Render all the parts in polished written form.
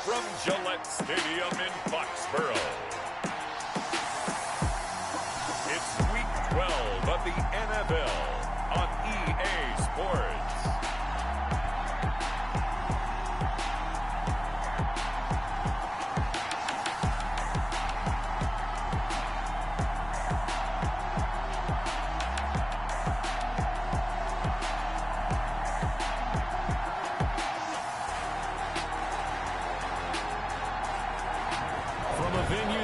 from Gillette Stadium in Foxborough. It's Week 12 of the NFL on EA Sports.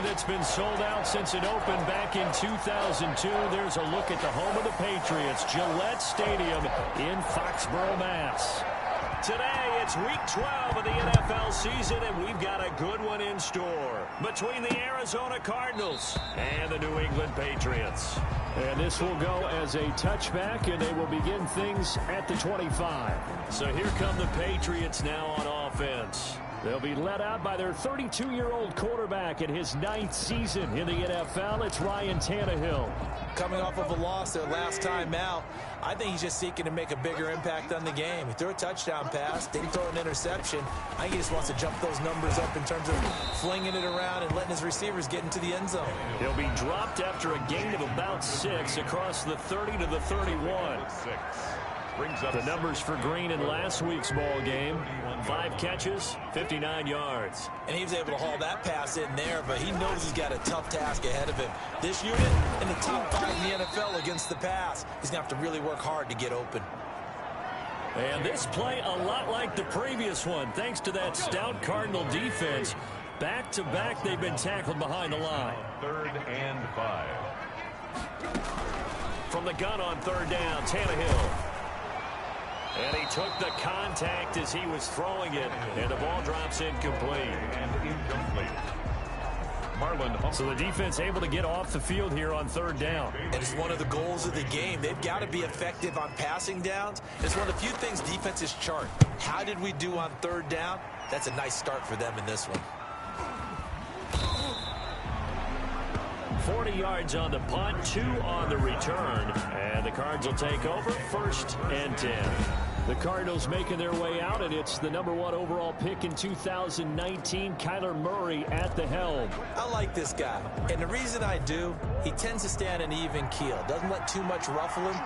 It's been sold out since it opened back in 2002. There's a look at the home of the Patriots, Gillette Stadium in Foxborough, Mass. Today, it's Week 12 of the NFL season, and we've got a good one in store between the Arizona Cardinals and the New England Patriots. And this will go as a touchback, and they will begin things at the 25. So here come the Patriots now on offense. They'll be led out by their 32-year-old quarterback in his 9th season in the NFL. It's Ryan Tannehill. Coming off of a loss their last time out, I think he's just seeking to make a bigger impact on the game. He threw a touchdown pass, didn't throw an interception. I think he just wants to jump those numbers up in terms of flinging it around and letting his receivers get into the end zone. He'll be dropped after a gain of about 6 across the 30 to the 31. The numbers for Green in last week's ball game: 5 catches, 59 yards. And he was able to haul that pass in there, but he knows he's got a tough task ahead of him. This unit in the top 5 in the NFL against the pass. He's going to have to really work hard to get open. And this play a lot like the previous one, thanks to that stout Cardinal defense. Back-to-back, they've been tackled behind the line. 3rd and 5. From the gun on 3rd down, Tannehill. And he took the contact as he was throwing it, and the ball drops incomplete. And incomplete. Marlon. So the defense able to get off the field here on 3rd down. And it's one of the goals of the game. They've got to be effective on passing downs. It's one of the few things defenses chart. How did we do on 3rd down? That's a nice start for them in this one. 40 yards on the punt, 2 on the return, and the Cards will take over 1st and 10. The Cardinals making their way out, and it's the #1 overall pick in 2019, Kyler Murray at the helm. I like this guy, and the reason I do, he tends to stay on an even keel, doesn't let too much ruffle him.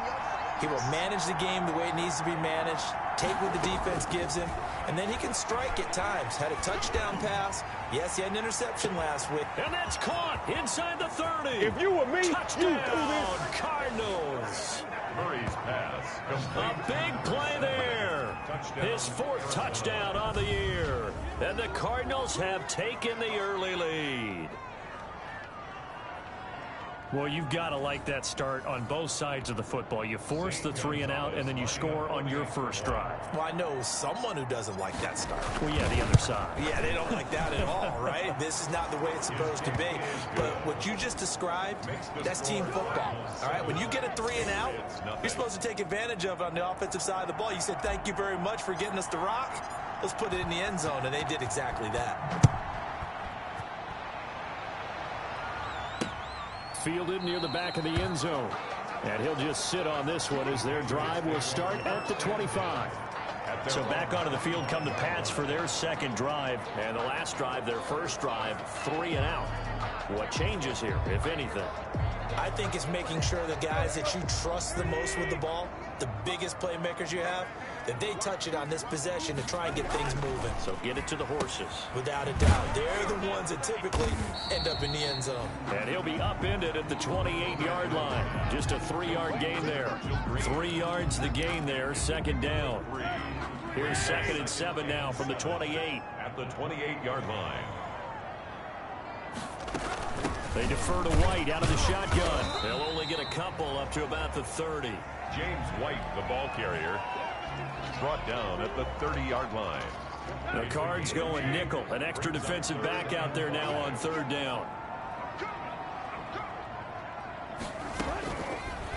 He will manage the game the way it needs to be managed, take what the defense gives him, and then he can strike at times. Had a touchdown pass. Yes, he had an interception last week. And that's caught inside the 30. If you were me, touchdown, you do this. Cardinals. Murray's pass complete. A big play there. His 4th touchdown on the year. And the Cardinals have taken the early lead. Well, you've got to like that start on both sides of the football. You force the 3 and out, and then you score on your first drive. Well, I know someone who doesn't like that start. Well, yeah, the other side. Yeah, they don't like that at all, right? This is not the way it's supposed to be. But what you just described, that's team football, all right? When you get a 3 and out, you're supposed to take advantage of it on the offensive side of the ball. You said, thank you very much for getting us the rock. Let's put it in the end zone, and they did exactly that. Fielded near the back of the end zone. And he'll just sit on this one as their drive will start at the 25. So back onto the field come the Pats for their 2nd drive. And the last drive, their 1st drive, 3 and out. What changes here, if anything? I think it's making sure the guys that you trust the most with the ball, the biggest playmakers you have, that they touch it on this possession to try and get things moving. So get it to the horses. Without a doubt. They're the ones that typically end up in the end zone. And he'll be upended at the 28-yard line. Just a 3-yard gain there. 3 yards the gain there, 2nd down. Here's 2nd and 7 now from the 28. At the 28-yard line. They defer to White out of the shotgun. They'll only get a couple up to about the 30. James White, the ball carrier, brought down at the 30-yard line. The Cards going nickel. An extra defensive back out there now on 3rd down.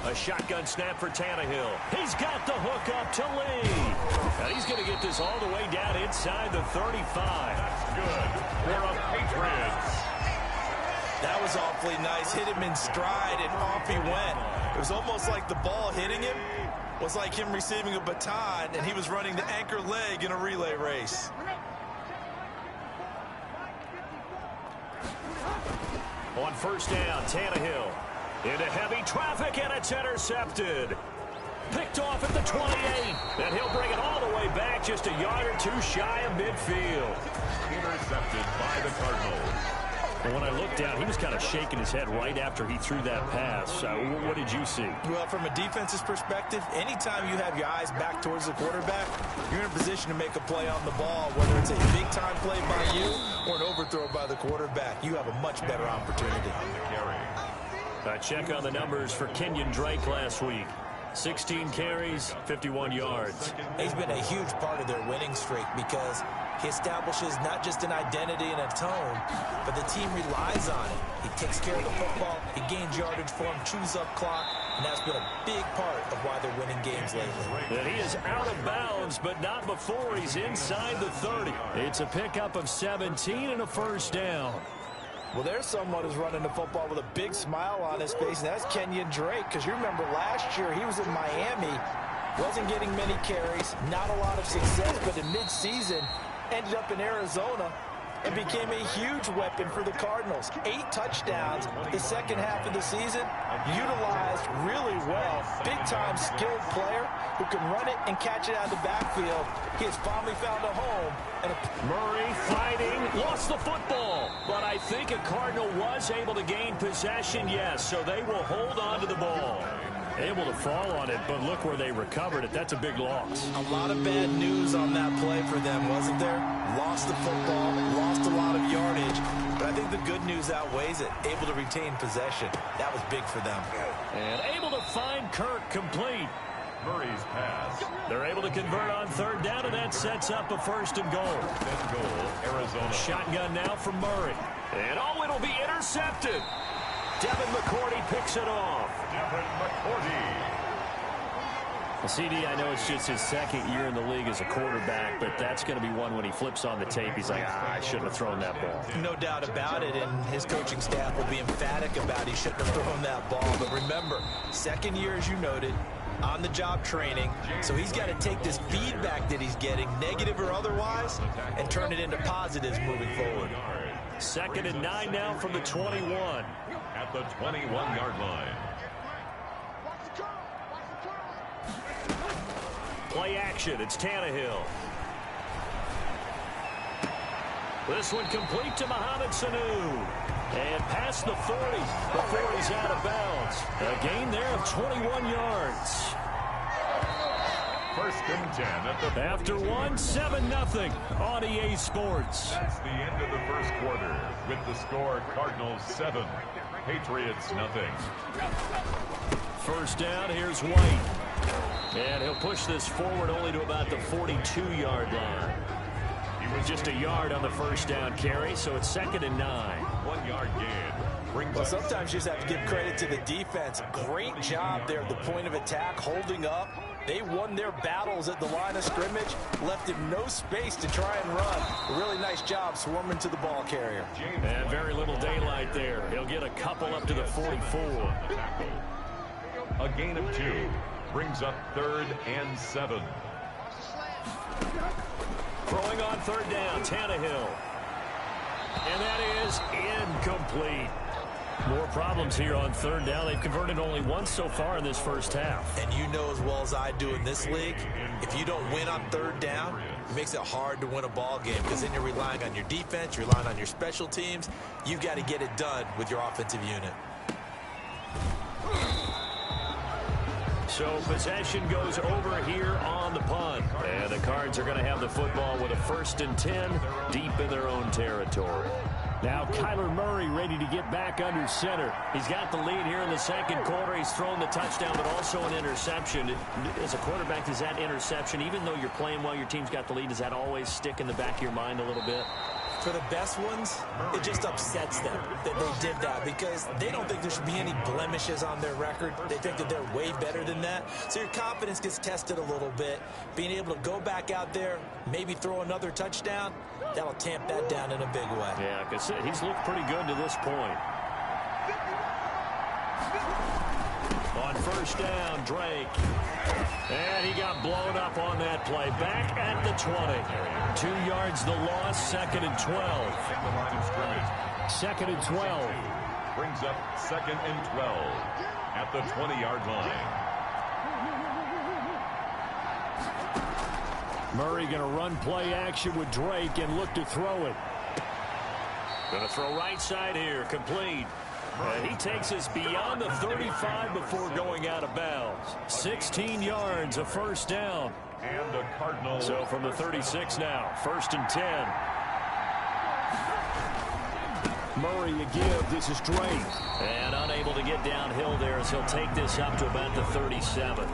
A shotgun snap for Tannehill. He's got the hook up to Lee. And he's going to get this all the way down inside the 35. That's good for a Patriots. That was awfully nice. Hit him in stride, and off he went. It was almost like the ball hitting him was like him receiving a baton, and he was running the anchor leg in a relay race. On first down, Tannehill into heavy traffic, and it's intercepted. Picked off at the 28, and he'll bring it all the way back just a yard or two shy of midfield. Intercepted by the Cardinals. And when I looked down, he was kind of shaking his head right after he threw that pass. What did you see? Well, from a defense's perspective, anytime you have your eyes back towards the quarterback, you're in a position to make a play on the ball, whether it's a big-time play by you or an overthrow by the quarterback. You have a much better opportunity. A check on the numbers for Kenyon Drake last week. 16 carries, 51 yards. He's been a huge part of their winning streak because he establishes not just an identity and a tone, but the team relies on it. He takes care of the football, he gains yardage for him, chews up clock, and that's been a big part of why they're winning games lately. And he is out of bounds, but not before he's inside the 30. It's a pickup of 17 and a first down. Well, there's someone who's running the football with a big smile on his face, and that's Kenyon Drake, because you remember last year he was in Miami, wasn't getting many carries, not a lot of success, but in midseason ended up in Arizona and became a huge weapon for the Cardinals. 8 touchdowns the second half of the season, utilized really well. Big-time skilled player who can run it and catch it out of the backfield. He has finally found a home. And Murray fighting, lost the football. But I think a Cardinal was able to gain possession, yes, so they will hold on to the ball. Able to fall on it, but look where they recovered it. That's a big loss. A lot of bad news on that play for them, wasn't there? Lost the football, lost a lot of yardage, but I think the good news outweighs it. Able to retain possession. That was big for them. And able to find Kirk complete. Murray's pass. They're able to convert on third down, and that sets up a first and goal. Then goal, Arizona. Shotgun now from Murray. And it'll be intercepted. Devin McCourty picks it off. Devin McCourty. Well, CD, I know it's just his second year in the league as a quarterback, but that's going to be one when he flips on the tape. He's like, I shouldn't have thrown that ball. No doubt about it, and his coaching staff will be emphatic about he shouldn't have thrown that ball. But remember, second year, as you noted, on-the-job training, so he's got to take this feedback that he's getting, negative or otherwise, and turn it into positives moving forward. 2nd and 9 now from the 21. At the 21-yard line. Play action. It's Tannehill. This one complete to Mohamed Sanu. And past the 40 before he's out of bounds. A gain there of 21 yards. 1st and 10 at the After 7-0 on EA Sports. That's the end of the first quarter with the score Cardinals 7, Patriots nothing. First down, here's White. And he'll push this forward only to about the 42-yard line. He was just a yard on the first down carry, so it's 2nd and 9. 1-yard gain. Well, sometimes you just have to give credit to the defense. Great job there at the point of attack, holding up. They won their battles at the line of scrimmage, left him no space to try and run. A really nice job swarming to the ball carrier. And very little daylight there. He'll get a couple up to the 44. A gain of 2 brings up 3rd and 7. Throwing on third down, Tannehill. And that is incomplete. More problems here on third down. They've converted only once so far in this first half. And you know as well as I do in this league, if you don't win on third down, it makes it hard to win a ball game because then you're relying on your defense, you're relying on your special teams. You've got to get it done with your offensive unit. So possession goes over here on the punt. And the Cards are going to have the football with a 1st and 10 deep in their own territory. Now Kyler Murray ready to get back under center. He's got the lead here in the second quarter. He's thrown the touchdown, but also an interception. As a quarterback, does that interception, even though you're playing well, your team's got the lead, does that always stick in the back of your mind a little bit? For the best ones, it just upsets them that they did that because they don't think there should be any blemishes on their record. They think that they're way better than that. So your confidence gets tested a little bit. Being able to go back out there, maybe throw another touchdown, that'll tamp that down in a big way. Yeah, because he's looked pretty good to this point. On first down, Drake. And he got blown up on that play. Back at the 20. 2 yards the loss, 2nd and 12. 2nd and 12. Brings up 2nd and 12 at the 20-yard line. Murray going to run play action with Drake and look to throw it. Going to throw right side here, complete. And he takes us beyond the 35 before going out of bounds. 16 yards, a first down. And the Cardinals. So from the 36 now, 1st and 10. Murray a give. This is Drake. And unable to get downhill there as he'll take this up to about the 37.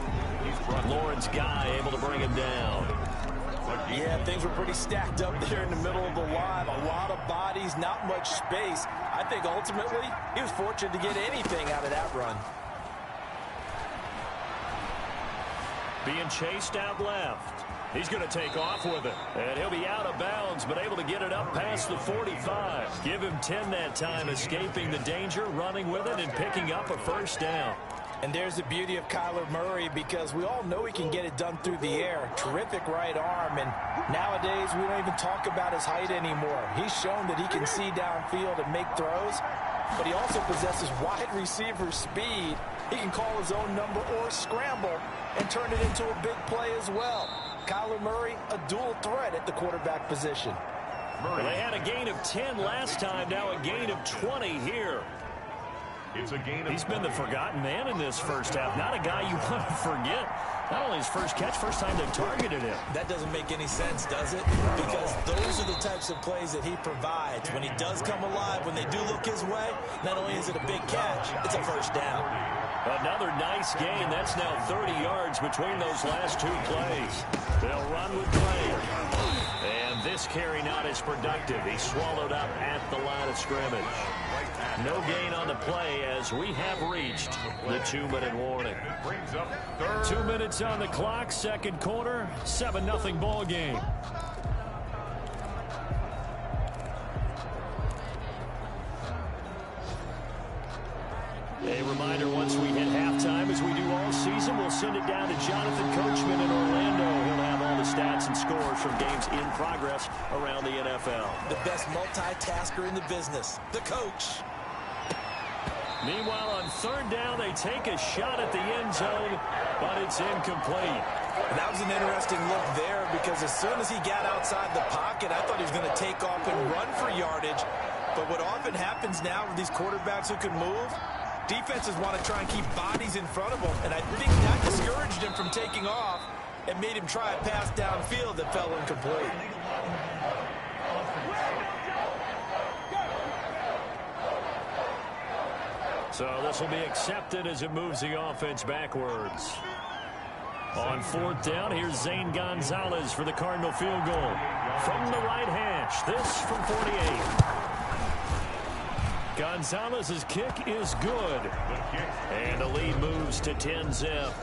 Lawrence Guy able to bring him down. Yeah, things were pretty stacked up there in the middle of the line. A lot of bodies, not much space. I think ultimately he was fortunate to get anything out of that run. Being chased out left. He's going to take off with it. And he'll be out of bounds, but able to get it up past the 45. Give him 10 that time, escaping the danger, running with it, and picking up a first down. And there's the beauty of Kyler Murray, because we all know he can get it done through the air. Terrific right arm, and nowadays we don't even talk about his height anymore. He's shown that he can see downfield and make throws, but he also possesses wide receiver speed. He can call his own number or scramble and turn it into a big play as well. Kyler Murray, a dual threat at the quarterback position. Well, they had a gain of 10 last time, now a gain of 20 here. It's a gain of He's been the forgotten man in this first half. Not a guy you want to forget. Not only his first catch, first time they've targeted him. That doesn't make any sense, does it? Because those are the types of plays that he provides. When he does come alive, when they do look his way, not only is it a big catch, it's a first down. Another nice gain. That's now 30 yards between those last two plays. They'll run with Drake. And this carry not as productive. He's swallowed up at the line of scrimmage. No gain on the play as we have reached the 2-minute warning. 2 minutes on the clock, second quarter, 7-0 ball game. A reminder, once we hit halftime, as we do all season, we'll send it down to Jonathan Coachman in Orlando. He'll have all the stats and scores from games in progress around the NFL. The best multitasker in the business, the coach. Meanwhile, on third down, they take a shot at the end zone, but it's incomplete. And that was an interesting look there, because as soon as he got outside the pocket, I thought he was going to take off and run for yardage. But what often happens now with these quarterbacks who can move, defenses want to try and keep bodies in front of them, and I think that discouraged him from taking off and made him try a pass downfield that fell incomplete. So this will be accepted as it moves the offense backwards. On fourth down, here's Zane Gonzalez for the Cardinal field goal. From the right hash, this from 48. Gonzalez's kick is good. And the lead moves to 10-zip.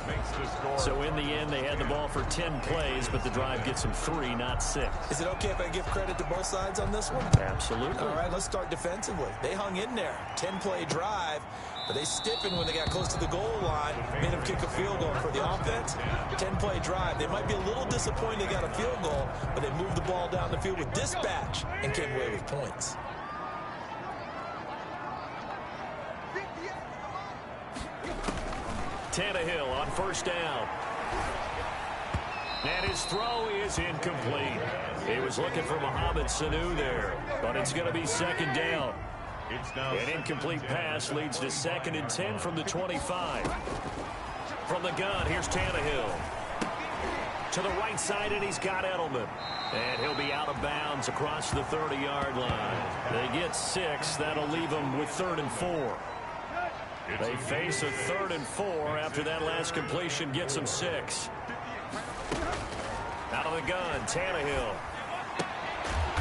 So in the end, they had the ball for 10 plays, but the drive gets them 3, not 6. Is it okay if I give credit to both sides on this one? Absolutely. All right, let's start defensively. They hung in there. 10-play drive, but they stiffened when they got close to the goal line, made them kick a field goal. For the offense, 10-play drive. They might be a little disappointed they got a field goal, but they moved the ball down the field with dispatch and came away with points. Tannehill on first down. And his throw is incomplete. He was looking for Mohamed Sanu there, but it's going to be second down. An incomplete pass leads to 2nd and 10 from the 25. From the gun, here's Tannehill. To the right side, and he's got Edelman. And he'll be out of bounds across the 30-yard line. They get 6. That'll leave them with 3rd and 4. They face a 3rd and 4 after that last completion gets them 6. Out of the gun, Tannehill.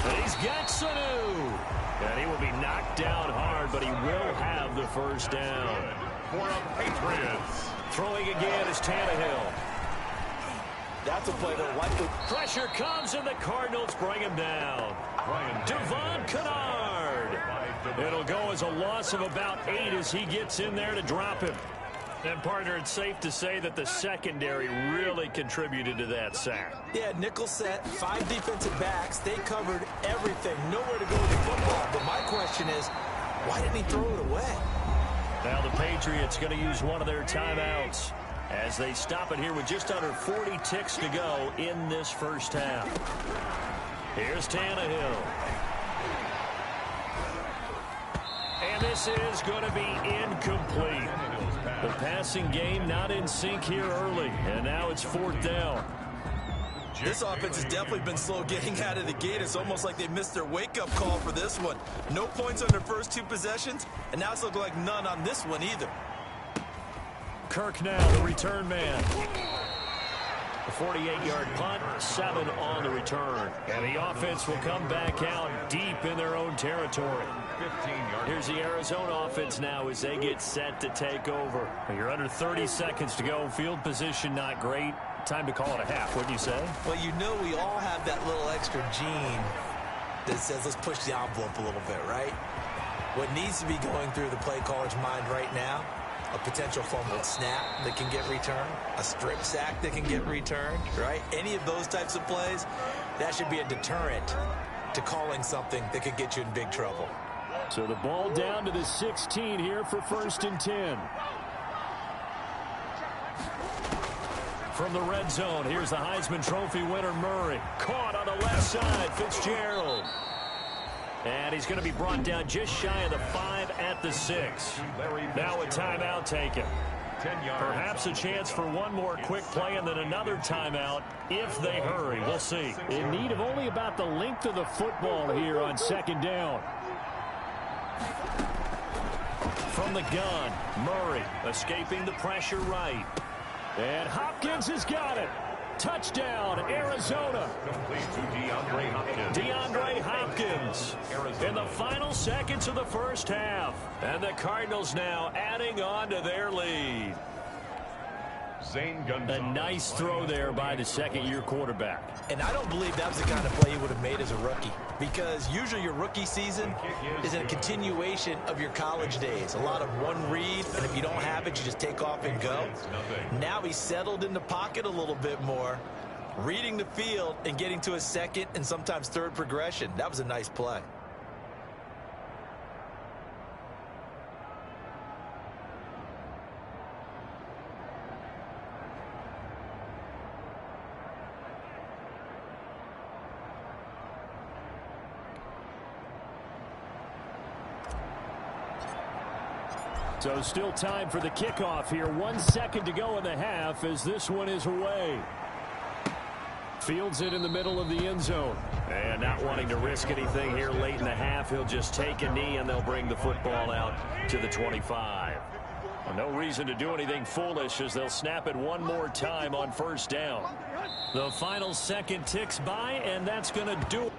And he's got Sanu. And he will be knocked down hard, but he will have the first down. For the Patriots. Throwing again is Tannehill. That's a play that likely... Pressure comes, and the Cardinals bring him down. Devon Kennard. It'll go as a loss of about 8 as he gets in there to drop him. And, partner, it's safe to say that the secondary really contributed to that sack. Yeah, nickel set, 5 defensive backs. They covered everything. Nowhere to go with the football. But my question is, Why didn't he throw it away? Now the Patriots going to use one of their timeouts as they stop it here with just under 40 ticks to go in this first half. Here's Tannehill. And this is going to be incomplete. The passing game not in sync here early, and now it's 4th down. This offense has definitely been slow getting out of the gate. It's almost like they missed their wake-up call for this one. No points on their first 2 possessions, and now it's looking like none on this one either. Kirk now, the return man. A 48-yard punt, 7 on the return. And the offense will come back out deep in their own territory. Here's the Arizona offense now as they get set to take over. You're under 30 seconds to go. Field position not great. Time to call it a half, wouldn't you say? Well, you know we all have that little extra gene that says let's push the envelope a little bit, right? What needs to be going through the play caller's mind right now, a potential fumbled snap that can get returned, a strip sack that can get returned, right? Any of those types of plays, that should be a deterrent to calling something that could get you in big trouble. So the ball down to the 16 here for 1st and 10. From the red zone, here's the Heisman Trophy winner, Murray. Caught on the left side, Fitzgerald. And he's going to be brought down just shy of the 5 at the 6. Now a timeout taken. Perhaps a chance for one more quick play and then another timeout if they hurry. We'll see. In need of only about the length of the football here on 2nd down. From the gun, Murray escaping the pressure right. And Hopkins has got it. Touchdown, Arizona. DeAndre Hopkins in the final seconds of the first half. And the Cardinals now adding on to their lead. A nice throw there by the second-year quarterback. And I don't believe that was the kind of play he would have made as a rookie, because usually your rookie season is a continuation of your college days. A lot of one read, and if you don't have it, you just take off and go. Now he's settled in the pocket a little bit more, reading the field and getting to a second and sometimes third progression. That was a nice play. So still time for the kickoff here. 1 second to go in the half as this one is away. Fields it in the middle of the end zone. And not wanting to risk anything here late in the half, he'll just take a knee and they'll bring the football out to the 25. Well, no reason to do anything foolish as they'll snap it one more time on 1st down. The final second ticks by, and that's going to do it.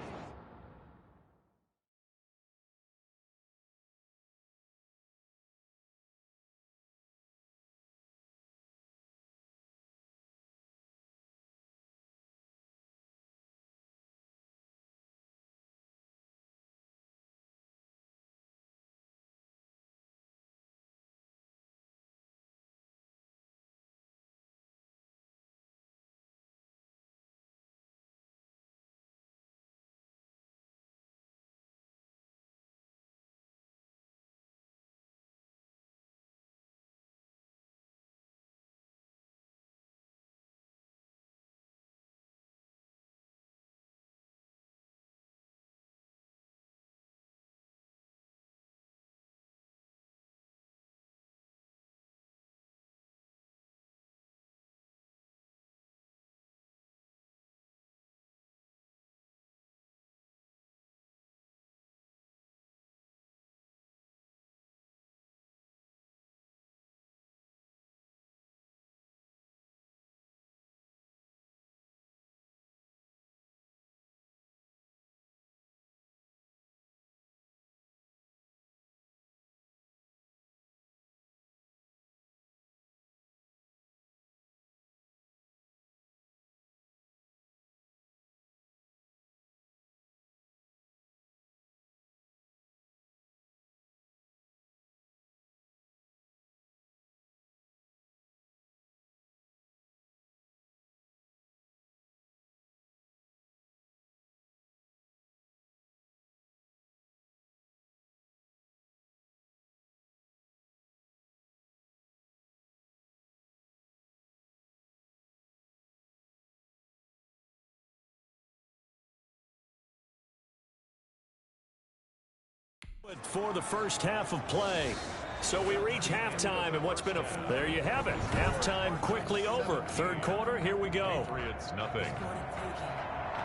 For the first half of play. So we reach halftime, and what's been there you have it. Halftime quickly over. Third quarter, here we go. Patriots nothing.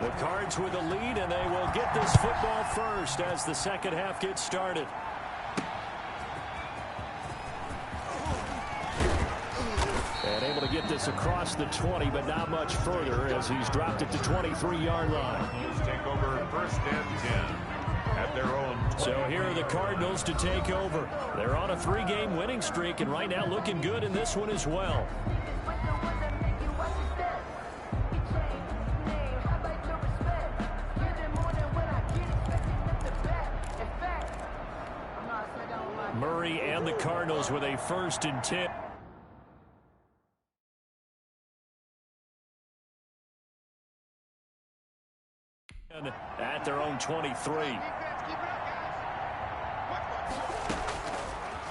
The Cards with a lead, and they will get this football first as the second half gets started. And able to get this across the 20, but not much further as he's dropped it to 23-yard line. Take over first and 10 at their own 20. So here are the Cardinals to take over. They're on a 3-game winning streak, and right now looking good in this one as well. Murray and the Cardinals with a 1st and 10. At their own 23.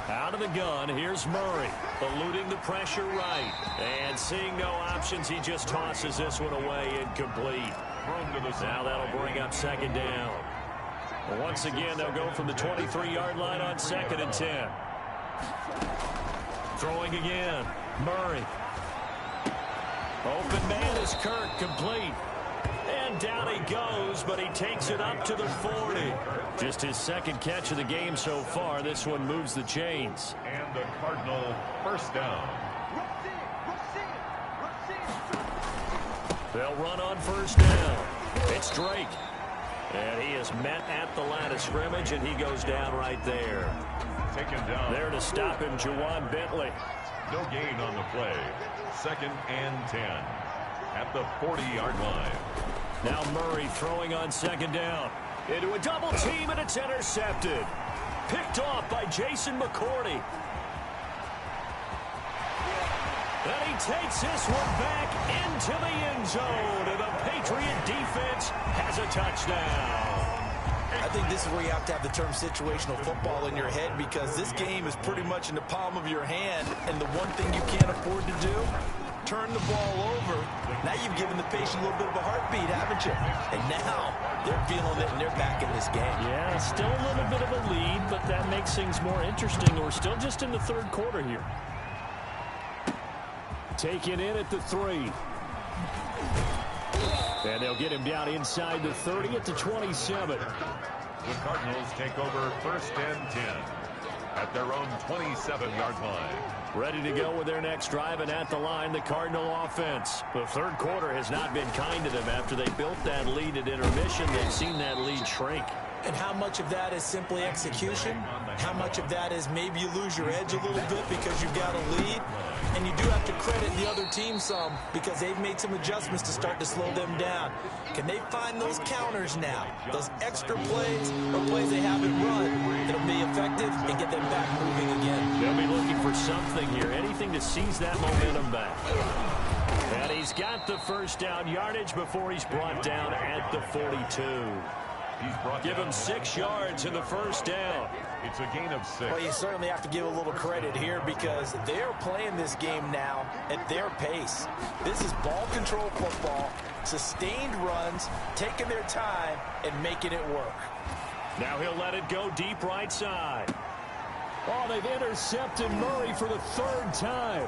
Out of the gun, here's Murray, eluding the pressure right. And seeing no options, he just tosses this one away incomplete. Now that'll bring up 2nd down. Once again, they'll go from the 23-yard line on 2nd and 10. Throwing again, Murray. Open man is Kirk, complete. And down he goes, but he takes it up to the 40. Just his 2nd catch of the game so far. This one moves the chains. And the Cardinal 1st down. They'll run on 1st down. It's Drake. And he is met at the line of scrimmage, and he goes down right there. Taken down. There to stop him, Juwan Bentley. No gain on the play. 2nd and 10 at the 40-yard line. Now Murray throwing on 2nd down. Into a double team, and it's intercepted. Picked off by Jason McCourty. And he takes this one back into the end zone. And the Patriot defense has a touchdown. I think this is where you have to have the term situational football in your head, because this game is pretty much in the palm of your hand, and the one thing you can't afford to do, turn the ball over. Now you've given the patient a little bit of a heartbeat, haven't you? And now they're feeling it, and they're back in this game. Yeah, still a little bit of a lead, but that makes things more interesting. We're still just in the 3rd quarter here. Taken in at the 3. And they'll get him down inside the 30 at the 27. The Cardinals take over 1st and 10 at their own 27-yard line. Ready to go with their next drive, and at the line, the Cardinal offense. The 3rd quarter has not been kind to them. After they built that lead at intermission, they've seen that lead shrink. And how much of that is simply execution? How much of that is maybe you lose your edge a little bit because you've got a lead? And you do have to credit the other team some, because they've made some adjustments to start to slow them down. Can they find those counters now? Those extra plays or plays they haven't run that'll be effective and get them back moving again? They'll be looking for something here, anything to seize that momentum back. And he's got the 1st down yardage before he's brought down at the 42. Give him 6 yards in the 1st down. It's a gain of 6. Well, you certainly have to give a little credit here, because they're playing this game now at their pace. This is ball control football, sustained runs, taking their time, and making it work. Now he'll let it go deep right side. Oh, they've intercepted Murray for the 3rd time.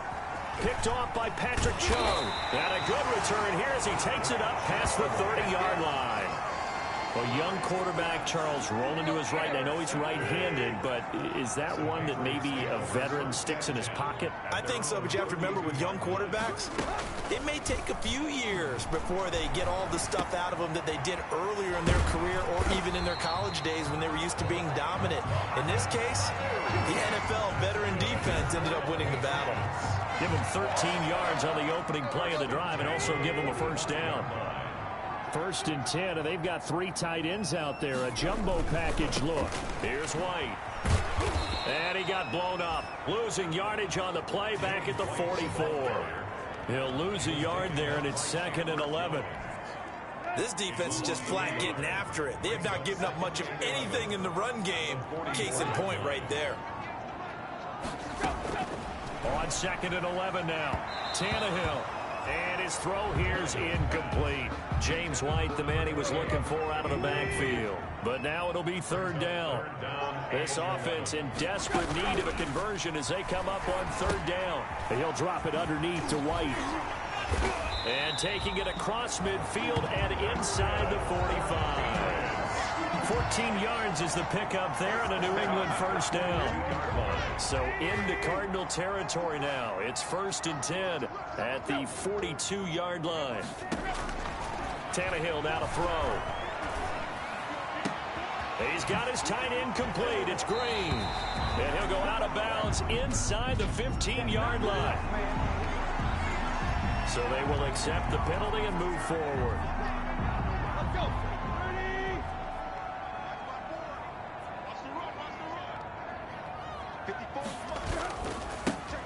Picked off by Patrick Chung. And a good return here as he takes it up past the 30-yard line. A young quarterback, Charles, rolling to his right. And I know he's right-handed, but is that one that maybe a veteran sticks in his pocket? I think so, but you have to remember, with young quarterbacks, it may take a few years before they get all the stuff out of them that they did earlier in their career or even in their college days when they were used to being dominant. In this case, the NFL veteran defense ended up winning the battle. Give him 13 yards on the opening play of the drive, and also give him a 1st down. 1st and 10, and they've got 3 tight ends out there. A jumbo package look. Here's White. And he got blown up. Losing yardage on the play back at the 44. He'll lose a yard there, and it's 2nd and 11. This defense is just flat getting after it. They have not given up much of anything in the run game. Case in point right there. On 2nd and 11 now. Tannehill. And his throw here's incomplete. James White, the man he was looking for out of the backfield. But now it'll be third down. This offense in desperate need of a conversion as they come up on third down. And he'll drop it underneath to White. And taking it across midfield and inside the 45. 14 yards is the pickup there and a New England first down. So into Cardinal territory now. It's 1st and 10 at the 42-yard line. Tannehill now to throw. He's got his tight end complete. It's Green. And he'll go out of bounds inside the 15-yard line. So they will accept the penalty and move forward.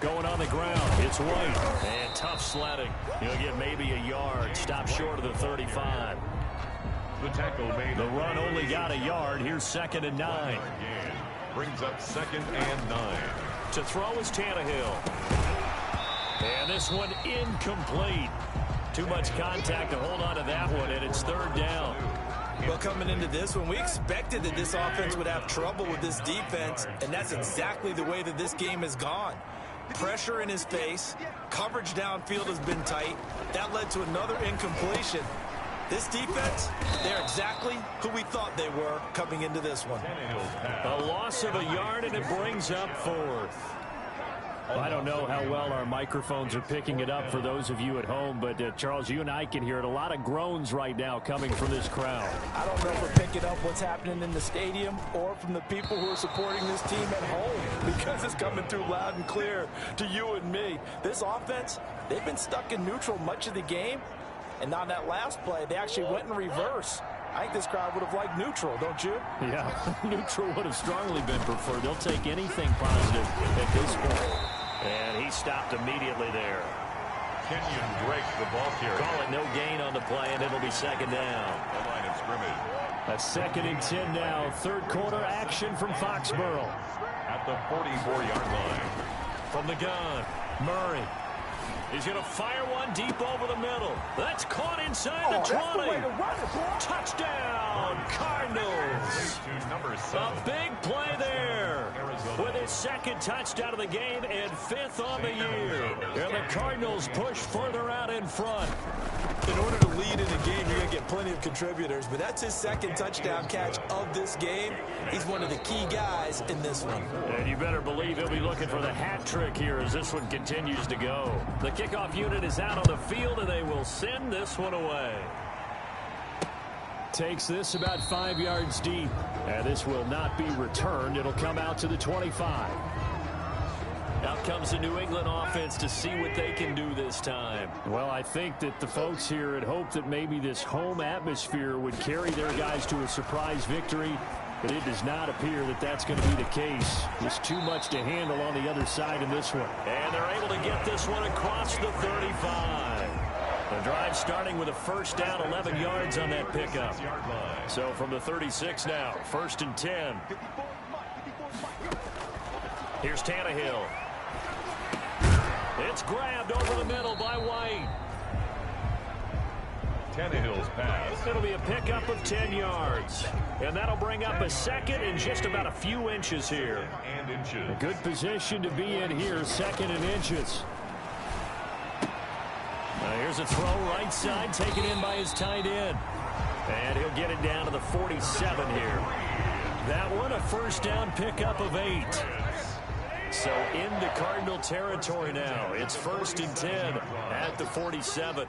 Going on the ground, it's White. And tough sledding. He'll get maybe a yard. Stop short of the 35. The tackle made. The run only got a yard. Here's 2nd and 9. Brings up 2nd and 9. To throw is Tannehill. And this one incomplete. Too much contact to hold on to that one, and it's 3rd down. Well, coming into this one, we expected that this offense would have trouble with this defense, and that's exactly the way that this game has gone. Pressure in his face. Coverage downfield has been tight. That led to another incompletion. This defense, they're exactly who we thought they were coming into this one. A loss of a yard, and it brings up 4th. I don't know how well our microphones are picking it up for those of you at home, but Charles, you and I can hear it. A lot of groans right now coming from this crowd. I don't know if we're picking up what's happening in the stadium or from the people who are supporting this team at home, because it's coming through loud and clear to you and me. This offense, they've been stuck in neutral much of the game, and on that last play, they actually went in reverse. I think this crowd would have liked neutral, don't you? Yeah, neutral would have strongly been preferred. They'll take anything positive at this point. And he stopped immediately there. Kenyon Drake, the ball carrier. Call it no gain on the play, and it'll be 2nd down. The line of scrimmage. A 2nd and 10 now. 3rd quarter action from Foxborough. At the 44-yard line. From the gun, Murray. He's going to fire one deep over the middle. That's caught inside the 20. Touchdown, Cardinals. A big play there. With his 2nd touchdown of the game and 5th on the year. And the Cardinals push further out in front. In order to lead in a game, you're going to get plenty of contributors, but that's his 2nd touchdown catch of this game. He's one of the key guys in this one. And you better believe he'll be looking for the hat trick here as this one continues to go. The kickoff unit is out on the field, and they will send this one away. Takes this about 5 yards deep, and this will not be returned. It'll come out to the 25. Out comes the New England offense to see what they can do this time. Well, I think that the folks here had hoped that maybe this home atmosphere would carry their guys to a surprise victory, but it does not appear that that's going to be the case. There's too much to handle on the other side in this one. And they're able to get this one across the 35. The drive starting with a 1st down, 11 yards on that pickup. So from the 36 now, 1st and 10. Here's Tannehill. It's grabbed over the middle by White. Tannehill's pass. It'll be a pickup of 10 yards. And that'll bring up a 2nd and just about a few inches here. A good position to be in here, 2nd and inches. Now here's a throw right side, taken in by his tight end. And he'll get it down to the 47 here. That one a 1st down pickup of 8. So into Cardinal territory now. It's 1st and 10 at the 47.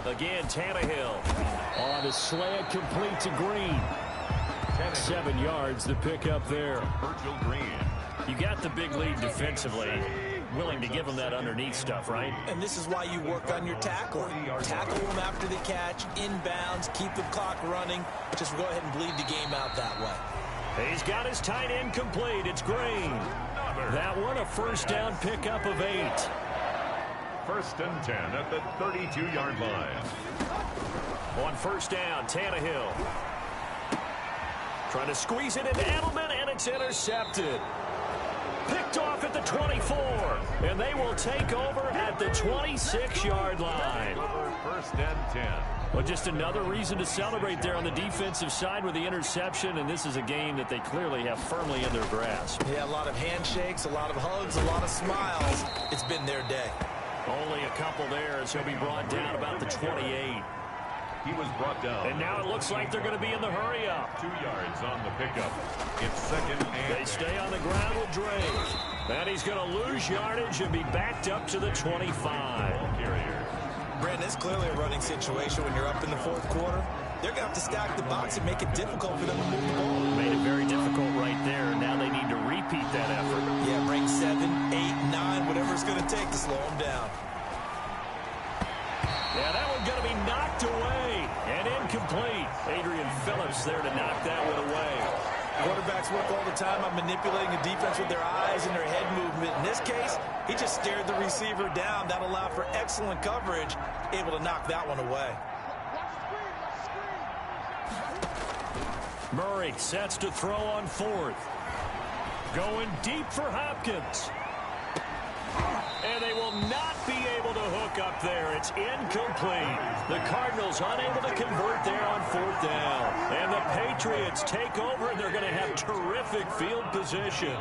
Again, Tannehill on a slant complete to Green. 7 yards, the pickup there. Virgil Green. You got the big lead defensively. Willing to give them that underneath stuff, right? And this is why you work on your tackling. Tackle them after the catch, inbounds, keep the clock running. Just go ahead and bleed the game out that way. He's got his tight end complete. It's Green. That one a 1st down pickup of 8. 1st and 10 at the 32-yard line. On 1st down, Tannehill. Trying to squeeze it into Edelman, and it's intercepted. Picked off at the 24. And they will take over at the 26-yard line. First and 10. Well, just another reason to celebrate there on the defensive side with the interception, and this is a game that they clearly have firmly in their grasp. Yeah, a lot of handshakes, a lot of hugs, a lot of smiles. It's been their day. Only a couple there as he'll be brought down about the 28. He was brought down. And now it looks like they're going to be in the hurry-up. 2 yards on the pickup. It's second and... They stay on the ground with Drake. And he's going to lose yardage and be backed up to the 25. Carrier. Brandon, it's clearly a running situation when you're up in the fourth quarter. They're going to have to stack the box and make it difficult for them to move the ball. Made it very difficult right there. Now they need to repeat that effort. Yeah, bring 7, 8, 9, whatever it's going to take to slow them down. Yeah, that one's going to be knocked away and incomplete. Adrian Phillips there to knock that one away. Quarterbacks work all the time on manipulating the defense with their eyes and their head movement. In this case, he just stared the receiver down. That allowed for excellent coverage, able to knock that one away. Murray sets to throw on fourth. Going deep for Hopkins. And they will not be able to hook up there. It's incomplete. The Cardinals unable to convert there on fourth down. And the Patriots take over, and they're going to have terrific field position.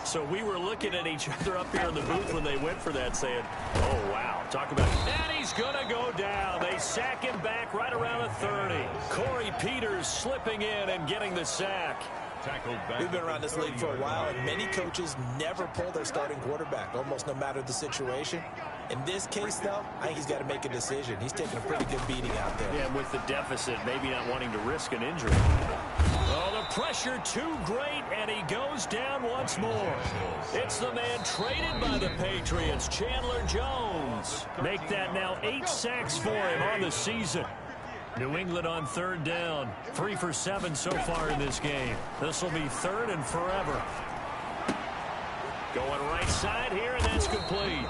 So we were looking at each other up here in the booth when they went for that saying, oh, wow. Talk about it. And he's going to go down. They sack him back right around the 30. Corey Peters slipping in and getting the sack. We've been around this league for a while, and many coaches never pull their starting quarterback, almost no matter the situation. In this case, though, I think he's got to make a decision. He's taking a pretty good beating out there. Yeah, with the deficit, maybe not wanting to risk an injury. Oh, the pressure too great, and he goes down once more. It's the man traded by the Patriots, Chandler Jones. Make that now 8 sacks for him on the season. New England on third down. 3 for 7 so far in this game. This will be third and forever. Going right side here, and that's complete.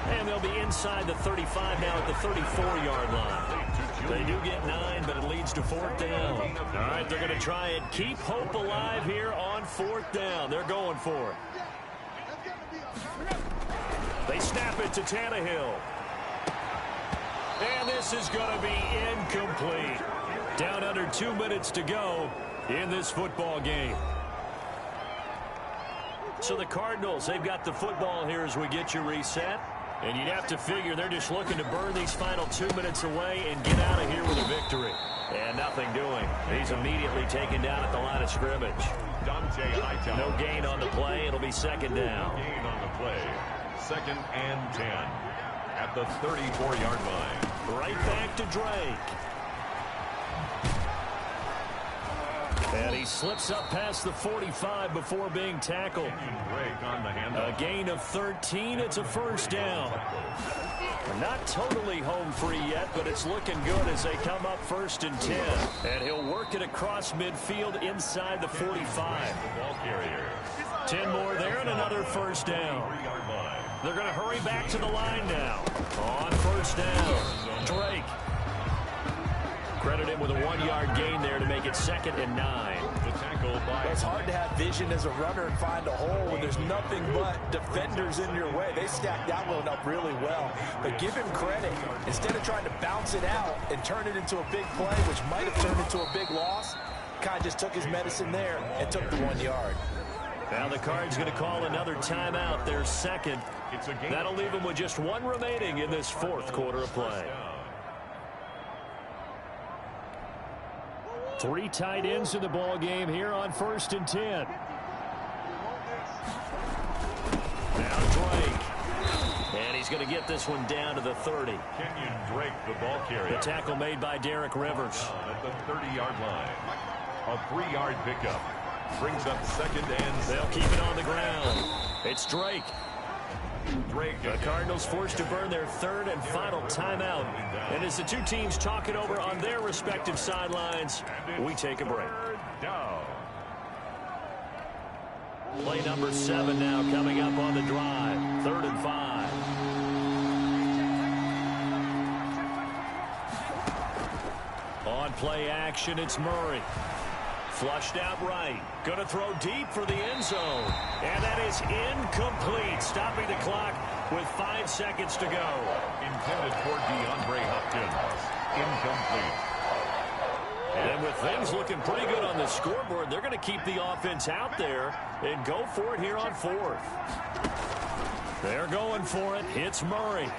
And they'll be inside the 35 now at the 34-yard line. They do get 9, but it leads to fourth down. All right, they're going to try and keep hope alive here on fourth down. They're going for it. They snap it to Tannehill. And this is going to be incomplete. Down under 2 minutes to go in this football game. So the Cardinals, they've got the football here as we get you reset. And you'd have to figure they're just looking to burn these final 2 minutes away and get out of here with a victory. And nothing doing. He's immediately taken down at the line of scrimmage. No gain on the play. It'll be second down. No gain on the play. Second and 10 at the 34-yard line. Right back to Drake. And he slips up past the 45 before being tackled. A gain of 13. It's a first down. Not totally home free yet, but it's looking good as they come up first and 10. And he'll work it across midfield inside the 45. 10 more there and another first down. They're going to hurry back to the line now. On first down, Drake. Credit him with a 1-yard gain there to make it second and 9. It's hard to have vision as a runner and find a hole when there's nothing but defenders in your way. They stacked that one up really well. But give him credit. Instead of trying to bounce it out and turn it into a big play, which might have turned into a big loss, Kai just took his medicine there and took the 1 yard. Now the Cards going to call another timeout, their second. That'll leave them with just 1 remaining in this fourth quarter of play. 3 tight ends in the ball game here on first and 10. Now Drake. And he's going to get this one down to the 30. Kenyon Drake, the ball carrier. The tackle made by Derek Rivers. At the 30-yard line. A 3-yard pickup. Brings up second and 7. They'll keep it on the ground. It's Drake. The Cardinals forced to burn their third and final timeout. And as the two teams talk it over on their respective sidelines, we take a break. Play number 7 now coming up on the drive. 3rd and 5. On play action, it's Murray. Flushed out right. Going to throw deep for the end zone. And that is incomplete. Stopping the clock with 5 seconds to go. Intended for DeAndre Hopkins. Incomplete. And with things looking pretty good on the scoreboard, they're going to keep the offense out there and go for it here on 4th. They're going for it. It's Murray.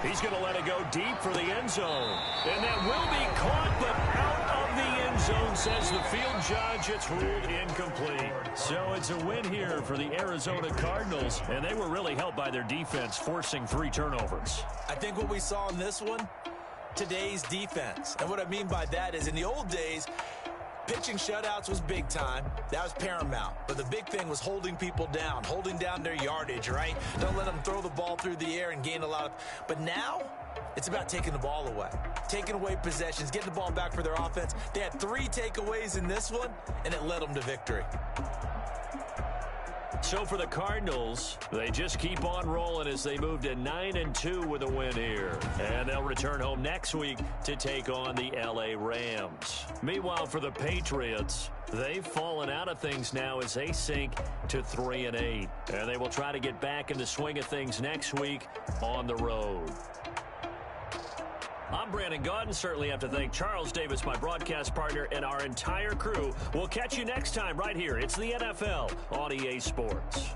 He's going to let it go deep for the end zone. And that will be caught, but out of the end zone, says the field judge. It's ruled incomplete. So it's a win here for the Arizona Cardinals, and they were really helped by their defense, forcing 3 turnovers. I think what we saw in this one, today's defense. And what I mean by that is in the old days, pitching shutouts was big time. That was paramount. But the big thing was holding people down, holding down their yardage, right? Don't let them throw the ball through the air and gain a lot of... But now, it's about taking the ball away. Taking away possessions, getting the ball back for their offense. They had 3 takeaways in this one, and it led them to victory. So for the Cardinals, they just keep on rolling as they move to 9-2 with a win here. And they'll return home next week to take on the LA Rams. Meanwhile, for the Patriots, they've fallen out of things now as they sink to 3-8. And they will try to get back in the swing of things next week on the road. I'm Brandon Gaudin. Certainly have to thank Charles Davis, my broadcast partner, and our entire crew. We'll catch you next time right here. It's the NFL on EA Sports.